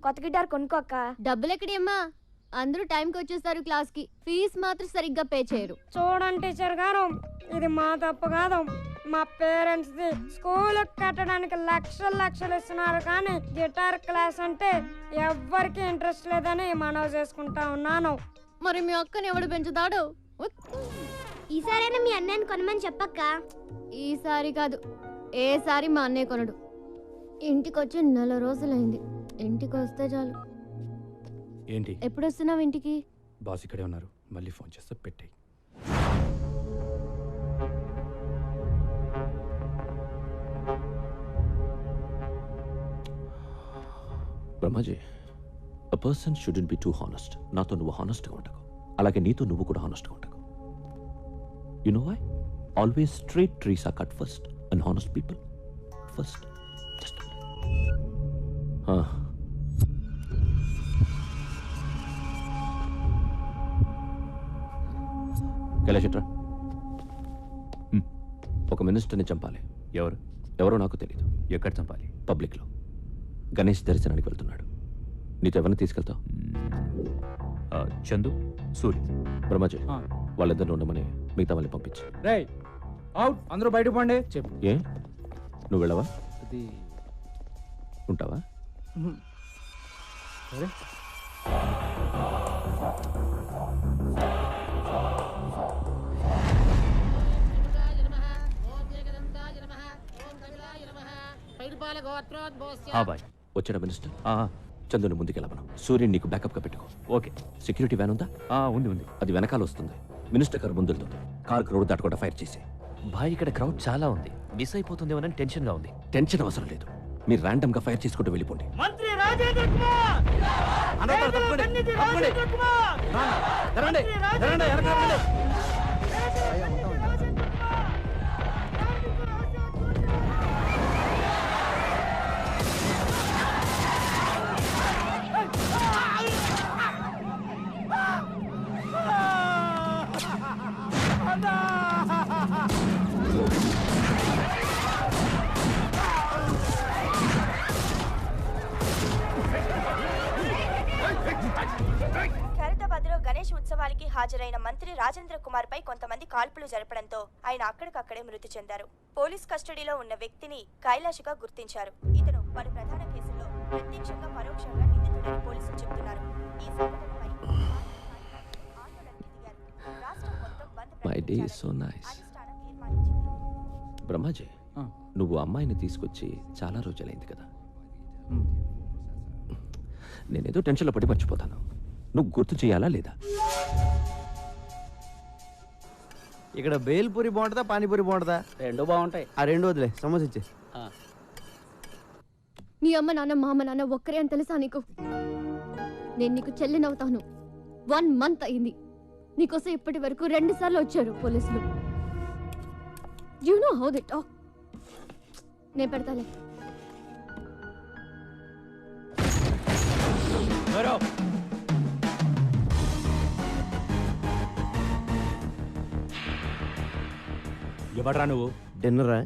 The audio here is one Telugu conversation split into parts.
కొత్త గిటార్ కొనుక్కోక్క. డబ్బులు ఎక్కడమ్మా? అందరూ టైంకి వచ్చేస్తారు క్లాస్ కి. ఫీజు మాత్రం సరిగ్గా పే చేయరు. చూడండి టీచర్ గారు, ఇది మా తప్పు కాదు, మా పేరెంట్స్ ది. స్కూల్ కట్టడానికి లక్షలు ఇస్తున్నారు, కానీ గిటార్ క్లాస్ అంటే ఎవ్వరికి ఇంట్రెస్ట్ లేదని మనవి చేసుకుంటా ఉన్నాను. మరి మీ అక్కని ఎవడు పెంచుతాడు? ఈసారైనా మీ అన్నయ్యని కొనమని చెప్పక్క. ఈసారి కాదు, ఏసారి మా అన్నయ్య కొనడు. ఇంటికి వచ్చి 4 రోజులైంది. ఇంటికి వస్తే చాలు. ఏంటి? ఎప్పుడు వస్తున్నావు ఇంటికి? బాస్ ఇక్కడే ఉన్నారు, మళ్ళీ ఫోన్ చేస్తే పెట్టేయి. Brahmaji, a person shouldn't be too honest. నాతో నువ్వు హానెస్ట్గా ఉండకు, అలాగే నీతో నువ్వు కూడా హానెస్ట్గా ఉండకు. You know why? Always straight trees are cut first and honest people first. Just కైలాషట్రా, ఒక మినిస్టర్ని చంపాలి. ఎవరో నాకు తెలీదు. ఎక్కడ చంపాలి? పబ్లిక్లో. గణేష్ దర్శనానికి వెళ్తున్నాడు. నీతో ఎవరిని తీసుకెళ్తావు? చందు, సూరి. బ్రహ్మాజీ, వాళ్ళిద్దరిని ఉండమని మిగతా వాళ్ళని పంపించు. రేయ్, అవుట్, అందరూ బయటకు పోండి. చెప్పు. ఏ, నువ్వు వెళ్ళవా? అది ఉంటావా? సరే. వచ్చాడా మినిస్టర్? చందుని ముందుకెళ్ళమను. సూర్యుని నీకు బ్యాకప్ గా పెట్టుకో. ఓకే. సెక్యూరిటీ వ్యాన్ ఉందా? ఉంది. అది వెనకాల వస్తుంది. మినిస్టర్ గారు ముందుతో కార్ రోడ్ దాటకుండా ఫైర్ చేసి. భాయ్, ఇక్కడ క్రౌడ్ చాలా ఉంది, మిస్ అయిపోతుందేమోనని టెన్షన్ గా ఉంది. టెన్షన్ అవసరం లేదు, మీరు ర్యాండమ్ గా ఫైర్ చేసుకుంటూ వెళ్ళిపోండి. మంత్రి రాజేంద్ర కుమార్! ఖైరతాబాద్లో గణేష్ ఉత్సవానికి హాజరైన మంత్రి రాజేంద్ర కుమార్ పై కొంతమంది కాల్పులు జరపడంతో ఆయన అక్కడికక్కడే మృతి చెందారు. పోలీస్ కస్టడీలో ఉన్న వ్యక్తిని కైలాష్గా గుర్తించారు. ఇతను పలు ప్రధాన కేసుల్లో ప్రత్యక్షంగా పరోక్షంగా నిందితుడని పోలీసులు చెబుతున్నారు. ఈ సంఘటనపై ఆందోళనకి దిగారు. రాష్ట్రం మొత్తం బంద్ ప్రకటించాలని అధిష్టానం తీర్మానించింది. బ్రహ్మాజీ, నువ్వు అమ్మాయిని తీసుకొచ్చి చాలా రోజులైంది కదా. నేనేదో టెన్షన్లో పడి మర్చిపోతాను. నువ్వు గుర్తు చేయాలా లేదా? ఇక్కడ బేల్పూరి బాగుంటుందా, పానీపూరి బాగుంటుందా? రెండు బాగుంటాయి. ఆ రెండు వదిలే, సమోసా ఇచ్చే. నీ అమ్మ నాన్న మా అమ్మ నాన్న ఒక్కరే అని తెలుసా నీకు? నేను నీకు చెల్లినవుతాను. 1 month అయింది. నీకోసం ఇప్పటి వరకు 2 సార్లు వచ్చారు పోలీసులు. You know how they talk. నేను పెడతాలే. ఎవడ్రా నువ్వు? డిన్నరా?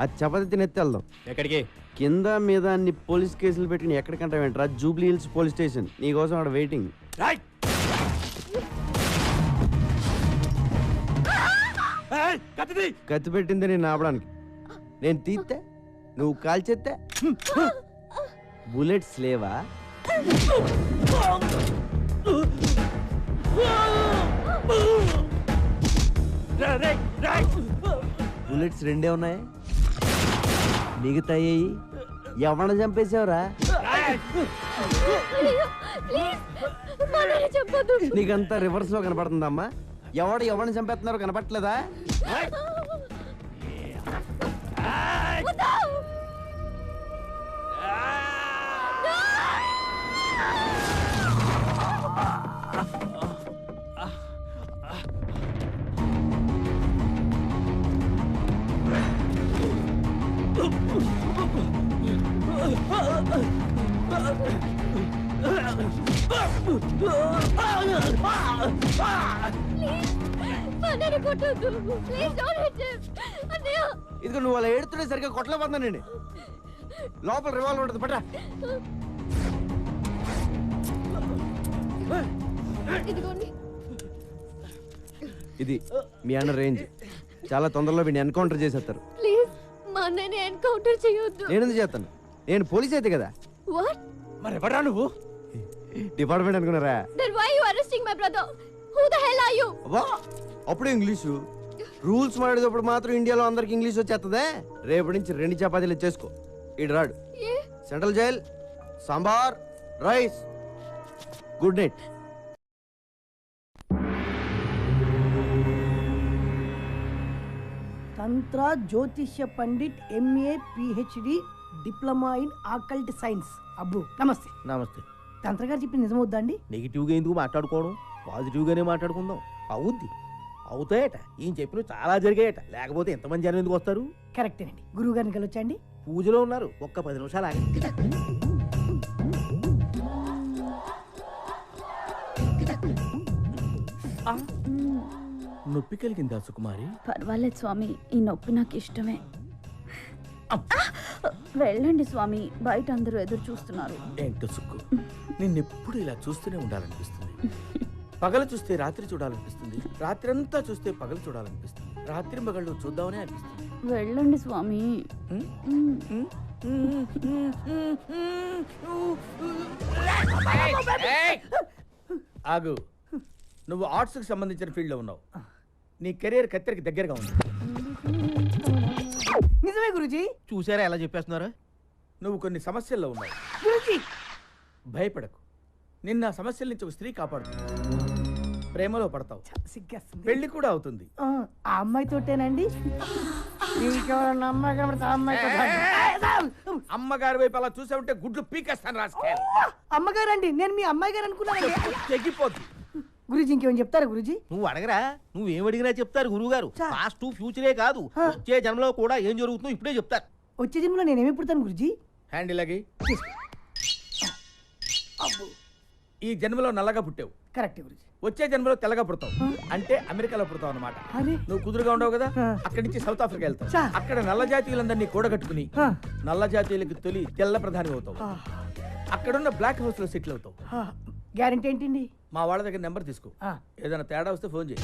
అది చపాతి తినెత్తి వెళ్దాం. ఎక్కడికి? కింద మీద అన్ని పోలీస్ కేసులు పెట్టిన ఎక్కడికంటా వెంటరా? Jubilee Hills police station. నీకోసం అక్కడ వెయిటింగ్. కత్తి పెట్టింది నేను ఆపడానికి. నేను తీస్తే నువ్వు కాల్చేస్తే బుల్లెట్స్ లేవా? బుల్లెట్స్ 2 ఉన్నాయి, మిగతా ఎవరిని చంపేసావురా? నీకంతా రివర్స్ లో కనపడుతుందమ్మా. ఎవరిని చంపేస్తున్నారో కనపట్లేదా? ఇదిగో నువ్వు అలా ఏడుతుంటే సరిగ్గా కొట్టలేకపోతున్నానండి. లోపల రివాల్వర్ ఉంటుంది, పట్రా. ఇదిగోండి. ఇది మీ అన్న రేంజ్. చాలా తొందరలో వీడిని ఎన్కౌంటర్ చేసేస్తారు. ప్లీజ్ మా అన్నని ఎన్కౌంటర్ చేయొద్దు. నేను ఎందుకు చేస్తాను? నేను పోలీస్ అయితే కదా. వాట్? మరి ఎవరా నువ్వు? డిపార్ట్మెంట్ అనుకున్నారా? Then why you arresting my brother? Who the hell are you? అబ్బా అప్పుడు ఇంగ్లీషు రూల్స్ మాడేటప్పుడు మాత్రం ఇండియాలో అందరికి ఇంగ్లీష్ వచ్చేస్తుందే. రేపటి నుంచి 2 చపాతీలు చేసుకో. ఇటు రాడు. Central jail, sambar, rice. Good night. తంత్ర జ్యోతిష్య పండిట్ MA PhD diploma in occult science. అబ్బు నమస్తే. నమస్తే. తంత్ర గారు చెప్పింది నిజమవుద్దా అండి? నెగిటివ్గా ఎందుకు మాట్లాడుకోవడం, పాజిటివ్గానే మాట్లాడుకుందాం. అవుద్ది, అవుతాయట. ఈయన చెప్పిన చాలా జరిగాయట, లేకపోతే ఎంతమంది జనం ఎందుకు వస్తారు? కరెక్టేనండి. గురువు గారిని కలవచ్చండి? పూజలో ఉన్నారు, ఒక్క 10 నిమిషాలు ఆగి. నొప్పి కలిగిందా సుకుమారి? పర్వాలేదు స్వామి, ఈ నొప్పి నాకు ఇష్టమే. వెళ్ళండి స్వామి, బయట అందరూ ఎదురు చూస్తున్నారు. ఏంటో సుక్కు, నిన్నెప్పుడు ఇలా చూస్తూనే ఉండాలనిపిస్తుంది. పగలు చూస్తే రాత్రి చూడాలనిపిస్తుంది, రాత్రి అంతా చూస్తే పగలు చూడాలనిపిస్తుంది, రాత్రి పగళ్ళు చూద్దామనే అనిపిస్తుంది. వెళ్ళండి స్వామి. ఆగు, నువ్వు ఆర్ట్స్కి సంబంధించిన ఫీల్డ్లో ఉన్నావు. నీ కెరీర్ కత్తెరకి దగ్గరగా ఉంది. నిజమే గురుజీ. చూసారా ఎలా చెప్పేస్తున్నారా? నువ్వు కొన్ని సమస్యల్లో ఉన్నావు. గురుజీ భయపడకు, నిన్న ఆ సమస్యల నుంచి ఒక స్త్రీ కాపాడుతుంది. ప్రేమలో పడతావు, సిగ్గేస్తుంది. పెళ్లి కూడా అవుతుంది. ఆ అమ్మాయితోటేనండి? ఇంకెవరన్నా అమ్మాయి కనబడితే ఆ అమ్మాయితో అమ్మగారి వైపు అలా చూసా ఉంటే గుడ్లు పీకేస్తాను రాసుకెళ్ళి. అమ్మగారండి, నేను మీ అమ్మాయి గారు అనుకున్నానండి. తెగిపోద్ది. గురుజీ ఇంకేమైనా చెప్తారా గురుజీ? నువ్వు అడగరా, నువ్వేం అడిగినా చెప్తారు గురువు గారు. పాస్ట్ ఫ్యూచరే కాదు, వచ్చే జన్మలో కూడా ఏం జరుగుతుందో ఇప్పుడే చెప్తారు. వచ్చే జన్మలో నేనేమి పుడతాను గురుజీ? హ్యాండిల్ అగి. ఈ జన్మలో నల్లగా పుట్టావు, కరెక్ట్ గురుజీ. వచ్చే జన్మలో తెల్లగా పుడతావు, అంటే అమెరికాలో పుడతావు అన్నమాట. నువ్వు కుదురుగా ఉండవు కదా, అక్కడి నుంచి సౌత్ ఆఫ్రికా వెళ్తావు. అక్కడ నల్ల జాతీయులందరినీ కూడగట్టుకుని నల్ల జాతీయులకు తొలి తెల్ల ప్రధాని అవుతావు. అక్కడున్న బ్లాక్ హౌస్ లో సెటిల్ అవుతావు. గ్యారెంటీ ఏంటండి? మా వాళ్ళ దగ్గర నెంబర్ తీసుకో, ఏదైనా తేడా వస్తే ఫోన్ చేయి.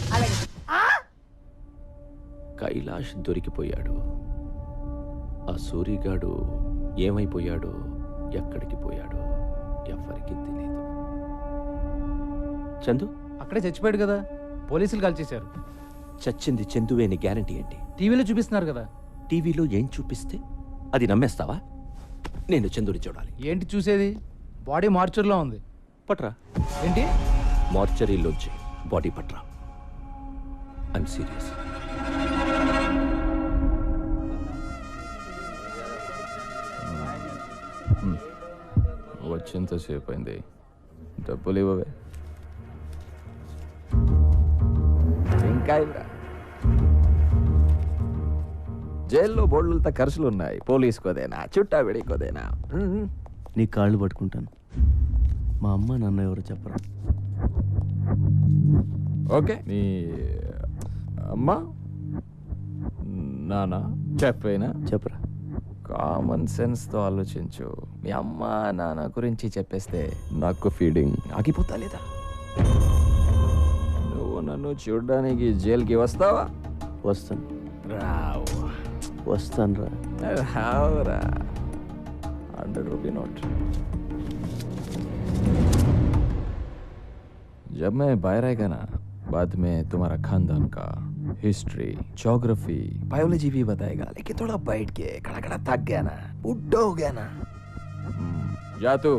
కైలాష్ దొరికిపోయాడు. ఆ సూరిగాడు ఏమైపోయాడో, ఎక్కడికి పోయాడో ఎవరికి తెలియదు. చందు అక్కడే చచ్చిపోయాడు కదా, పోలీసులు కాల్ చేశారు. చచ్చింది చందువే అని గ్యారంటీ ఏంటి? టీవీలో చూపిస్తున్నారు కదా. టీవీలో ఏం చూపిస్తే అది నమ్మేస్తావా? నేను చందుని చూడాలి. ఏంటి చూసేది? బాడీ మార్చర్లో ఉంది. పట్రా. ఏంటి? మార్చరీలోంచి బాడీ పట్రా. I'm serious. వచ్చేంతసేపు అయింది, డబ్బులు ఇవ్వవే. ఇంకా ఇవ్వరా? జైల్లో బోర్డులతో ఖర్చులు ఉన్నాయి. పోలీసుకోదేనా, చుట్టా విడికోదేనా? నీ కాళ్ళు పట్టుకుంటాను. మా అమ్మ నాన్న ఎవరు చెప్పరా? ఓకే, నీ అమ్మ నాన్న చెప్పైనా చెప్పరా? కామన్ సెన్స్తో ఆలోచించు. మీ అమ్మ నాన్న గురించి చెప్పేస్తే నాకు ఫీడింగ్ ఆగిపోతా లేదా? నువ్వు నన్ను చూడడానికి జైలుకి వస్తావా? వస్తాను. రావు. వస్తాను రా. రావురా. 100 రూపీ नोट. जब मैं बाहर आएगा ना, बाद में तुम्हारा खानदान का हिस्ट्री, ज्योग्राफी, बायोलॉजी भी बताएगा. लेकिन थोड़ा बैठ के खड़ा खड़ा थक गया ना, बुढ़ा हो गया ना. जा तू.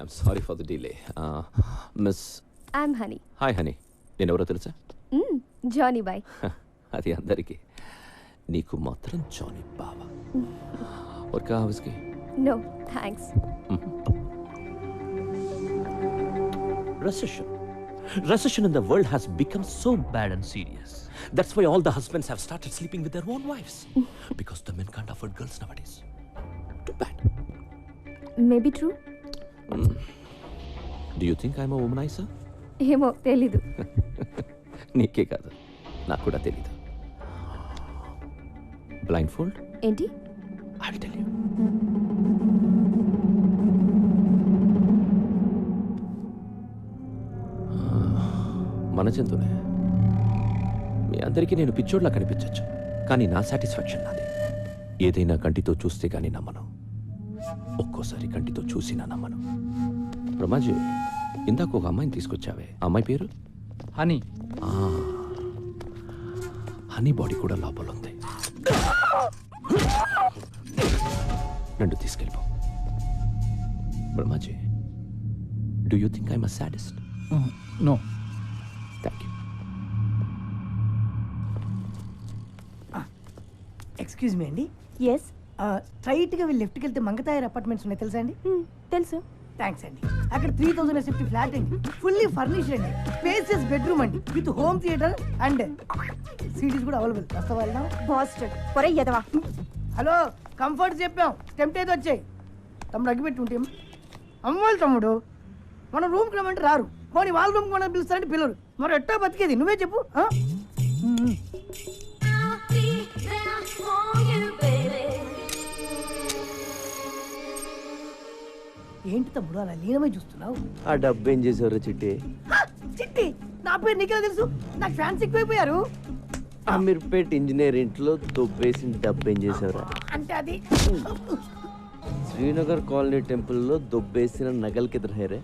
I'm sorry for the delay. Miss. I'm Honey. Hi Honey. నేను ఎవరో తెలుసా? Johnny boy. అది అందరికీ, నీకు మాత్రం జానీ బావా. और क्या है उसकी? No, thanks. Recession. Recession in the world has become so Bad and serious. That's why all the husbands have started sleeping with their own wives. Because the men can't afford girls nowadays. Too bad. Maybe true. Do you think I'm a womanizer? ఏమో తెలీదు. నీకే కాదు, నాకు కూడా తెలీదు. Blindfold? ఏంటి? I will tell you. మన జంతువులే. మీ అందరికీ నేను పిచ్చోడ్లా కనిపించవచ్చు, కానీ నా సాటిస్ఫాక్షన్ నాది. ఏదైనా కంటితో చూస్తే కానీ నమ్మను, ఒక్కోసారి కంటితో చూసినా నమ్మను. బ్రహ్మాజీ, ఇందాక ఒక అమ్మాయిని తీసుకొచ్చావే, అమ్మాయి పేరు? హనీ. హనీ బాడీ కూడా లోపల ఉంది. నన్ను తీసుకెళ్ళిపో. Brahmaji, do you think I'm a sadist? No. Thank you. Excuse me అండి. ఎస్. స్ట్రైట్గా వెళ్ళి లెఫ్ట్కి వెళ్తే మంగతాయర్ అపార్ట్మెంట్స్ ఉన్నాయి, తెలుసా అండి? తెలుసు. థ్యాంక్స్ అండి. అక్కడ 3000 SFT ఫ్లాట్ అండి, ఫుల్లీ ఫర్నిష్డ్ అండి, స్పేసియస్ బెడ్రూమ్ అండి, with home theatre and CDs కూడా అవైలబుల్. వస్తావా? వెళ్దాం. బాస్టర్డ్ పొరే ఎదవా. హలో, కంఫర్ట్ చెప్పాం, టెంప్ట్ అయితే వచ్చాయి. తమ్ముడు అగ్గిపెట్టి ఉంటే అమ్మోళ్ళు తమ్ముడు, మన రూమ్కి రమ్మంటే రారు, పోనీ వాళ్ళ రూమ్కి మనం పిలుస్తారంటే పిల్లరు. మరి ఎట్టా బతికేది నువ్వే చెప్పు. ఏంటి తమ్ముడు అలా లీనమై చూస్తున్నావు? ఆ డబ్బు ఏం చేసేవారు చిట్టి? చిట్టి నా పేరు నీకెలా తెలుసు? నాకు ఫ్యాన్స్ ఎక్కువైపోయారు. అమీర్పేట్ ఇంజనీర్ ఇంట్లో దొబ్బేసిన డబ్బు ఏం చేసేవారు? అంటే అది శ్రీనగర్ కాలనీ టెంపుల్లో దొబ్బేసిన నగలకి ఎదురు హేరే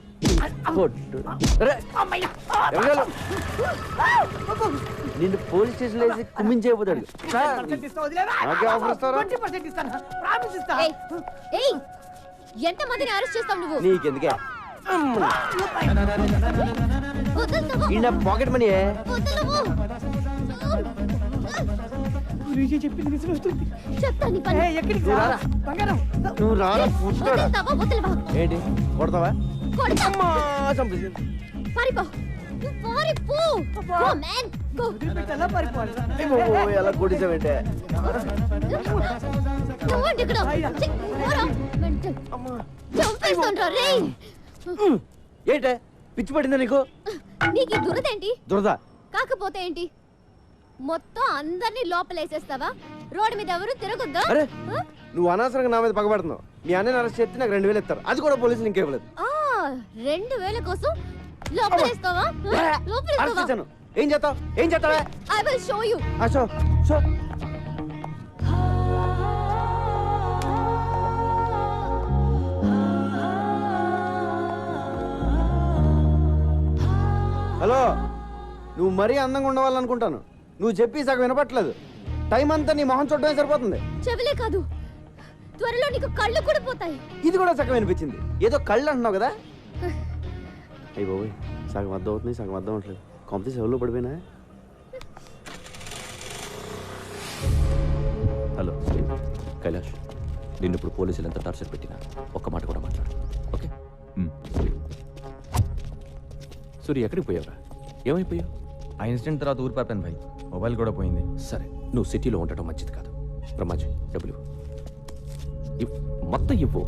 నిన్ను పోలీస్ స్టేషన్ వేసి కుమ్మించేయబోతాడు. ఎంత మందిని అరెస్ట్ చేస్తావు నువ్వు? నీకెందుకే పాకెట్ మనీ నువ్వు రారా ఏంటి కొడతావా? ఎలా కొట్టేసావంటే ఏంటే పిచ్చి పడిందా నీకు? నీకు దురదేంటి? దురద కాకపోతే ఏంటి, మొత్తం అందరినీ లోపలేసేస్తావా? రోడ్డు మీద ఎవరు తిరగొద్దా? అరే నువ్వు అనవసరంగా నా మీద పగబడుతున్నావు. మీ అన్నని అరెస్ట్ చేస్తే నాకు 2000 ఇస్తారు, అది కూడా పోలీసులు ఇంకేవ్వలేదు. 2000 కోసం లోపలేస్తావా? లోపలేస్తావా? ఏం చేస్తావు? ఏం చేస్తావా? I will show you. Show show. Hello, నువ్వు మరీ అందంగా ఉండవాలనుకుంటాను. నువ్వు చెప్పి సగం వినపట్లేదు. టైం అంతా నీ మొహం చూడటమే సరిపోతుంది. చెవిలే కాదు, త్వరలో నీకు కళ్ళు కూడా పోతాయి. ఇది కూడా సగం వినిపించింది. ఏదో కళ్ళు అంటున్నావు కదా? అయ్యి బాబోయ్, సగం అర్థం అవుతుంది, సగం అర్థం అవట్లేదు. కాంపిటీస్ ఎవరిలో పడిపోయినా? హలో కైలాష్, నిన్ను ఇప్పుడు పోలీసులు ఎంత టార్చర్ పెట్టినా ఒక్క మాట కూడా మాట్లాడు, ఓకే? సూర్య, ఎక్కడికి పోయావురా? ఏమైపోయావు? ఆ ఇన్సిడెంట్ తర్వాత ఊరు పాపాను భాయ్, మొబైల్ కూడా పోయింది. సరే, నువ్వు సిటీలో ఉండటం మంచిది కాదు. బ్రహ్మాజీ, డబ్బులు మొత్తం ఇవ్వు.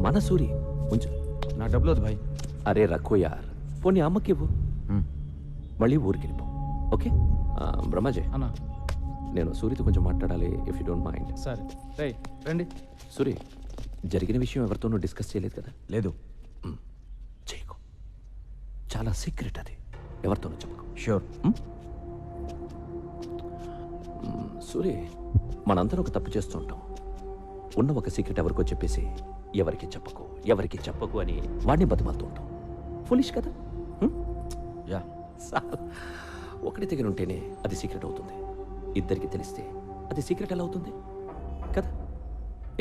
మన సూరి ఉంచు. నా డబ్బులు వద్దు భాయ్. అరే రక్కో యార్, పోనీ అమ్మకి ఇవ్వు, మళ్ళీ ఊరికి వెళ్ళిపో, ఓకే? బ్రహ్మాజీ అన్నా, నేను సూరితో కొంచెం మాట్లాడాలి, ఇఫ్ యూ డోంట్ మైండ్. సరే రండి. సూరి, జరిగిన విషయం ఎవరితోనూ డిస్కస్ చేయలేదు కదా? లేదు. చేయకు, చాలా సీక్రెట్ అది, ఎవరితోనూ చెప్పకు. షూర్. సూరి, మనందరం ఒక తప్పు చేస్తూ ఉంటాం. ఉన్న ఒక సీక్రెట్ ఎవరికో చెప్పేసి ఎవరికి చెప్పకు అని వాడిని బతిమాలుతూ ఉంటాం. ఫులిష్ కదా? యా. ఒకటి దగ్గర ఉంటేనే అది సీక్రెట్ అవుతుంది, ఇద్దరికి తెలిస్తే అది సీక్రెట్ ఎలా అవుతుంది కదా?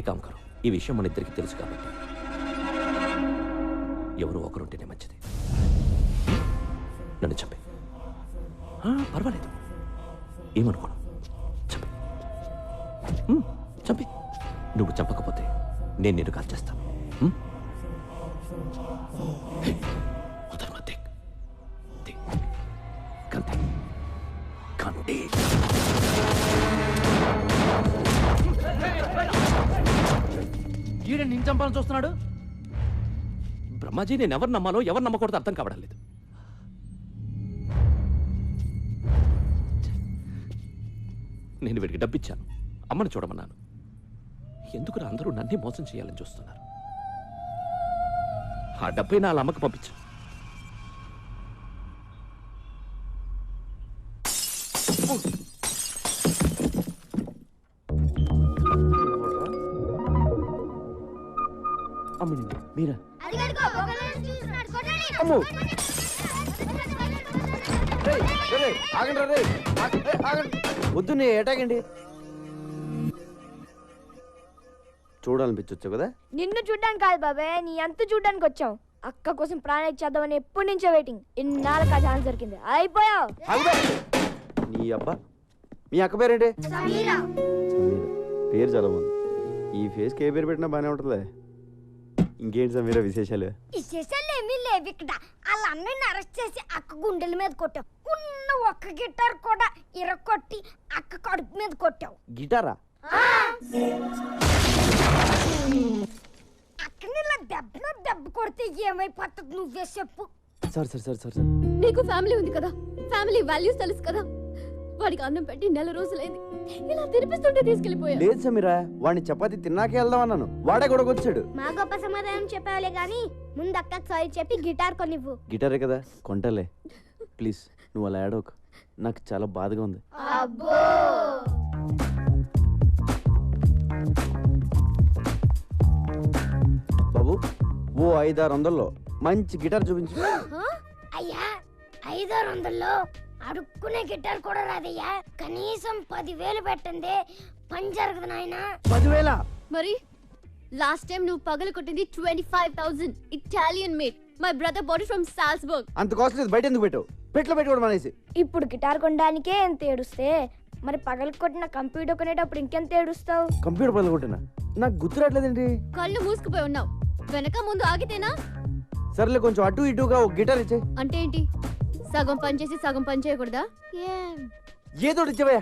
ఏకాం కరో, ఈ విషయం మన ఇద్దరికి తెలుసు కాబట్టి ఎవరు ఒకరుంటేనే మంచిది. నన్ను చంపే, పర్వాలేదు, ఏమనుకోను, చంపే. నువ్వు చంపకపోతే నేను నిన్ను కాల్ చేస్తాను. ఉదర్ మత్ దేఖ్. రండి. ఈడ నేను చంపాలని చూస్తున్నాడు. బ్రహ్మాజీ నేను ఎవరు నమ్మాలో ఎవరు నమ్మకూడదు అర్థం కావడం లేదు. నేను వీడికి డబ్బిచ్చాను, అమ్మని చూడమన్నాను. ఎందుకు అందరూ నన్నే మోసం చేయాలని చూస్తున్నారు? ఆ డబ్బై నా అమ్మకి పంపించు. అమ్మని మీరా? అమ్మో ఆగండి రే, ఆగండి. వద్దు నీ ఏటాగండి. చూడాలనిపించొచ్చు కదా? నిన్ను చూడ్డానికి కాదు బాబాయ్, నీ అంత చూడ్డానికి వచ్చాం. అక్క కోసం ప్రాణం ఇచ్చేద్దామని ఎప్పటి నుంచో వెయిటింగ్. ఇన్నాళ్ళకి ఆ ఛాన్స్ దొరికింది. అయిపోయావు. నీ అబ్బా, మీ అక్క పేరేంటి? సమీర. పేరు చాలా బాగుంది. ఈ ఫేస్కి ఏ పేరు పెట్టినా బాగానే ఉంటుందిలే. ఇంకేంటి సమీర విశేషాలు? విశేషాలు ఏమీ లేవు ఇక్కడ. వాళ్ళ అన్నయ్యని అరెస్ట్ చేసి అక్క గుండెల మీద కొట్టావు. ఉన్న ఒక్క గిటార్ కూడా ఇరగొట్టి అక్క కడుపు మీద కొట్టావు. గిటారా? అక్కని ఇలా దెబ్బ కొడితే ఏమైపోతుంది నువ్వే చెప్పు. సరే నీకు ఫ్యామిలీ ఉంది కదా, ఫ్యామిలీ వాల్యూస్ తెలుసు కదా. వాడికి అన్నం పెట్టి 4 రోజులైంది. ఇలా తినిపిస్తుంటే తీసుకెళ్లిపోయా. లేదు సమీరా, వాడిని చపాతి తిన్నాకే వెళ్దాం అన్నాను. వాడే గొడవకొచ్చాడు. మా గొప్ప సమాధానం చెప్పావులే గాని ముందు అక్కకి సారీ చెప్పి గిటార్ కొనివ్వు. గిటారే కదా, కొంటలే. ప్లీజ్ నువ్వు అలా ఏడవకు, నాకు చాలా బాధగా ఉంది. బాబు, ఓ 500-600లో మంచి గిటార్ చూపించు. అయ్యా 500-600లో అడుక్కునే గిటార్ కూడా రాదయ్యా. కనీసం 10,000 పెట్టండి, పని జరగదు నాయనా. 10,000? మరి లాస్ట్ టైం నువ్వు పగలు కొట్టింది 25,000 Italian made. My brother bought it from Salzburg. అంత కాస్ట్ లేదు, బయట ఎందుకు పెట్టావు? పెట్లో పెట్టుకోవడం అనేసి. ఇప్పుడు గిటార్ కొనడానికే ఎంత ఏడుస్తే మరి పగలు కొట్టిన కంప్యూటర్ కొనేటప్పుడు ఇంకెంత ఏడుస్తావు? కంప్యూటర్ పగలు కొట్టినా? నాకు గుర్తురాట్లేదండి. కళ్ళు మూసుకుపోయి ఉన్నావు. వెనక ముందు ఆగితేనా? సర్లే, కొంచెం అటు ఇటుగా ఒక గిటార్ ఇచ్చే. అంటే ఏంటి? సగం పని చేసి సగం పని చేయకూడదా? ఏదో ఇచ్చేవయ్యా.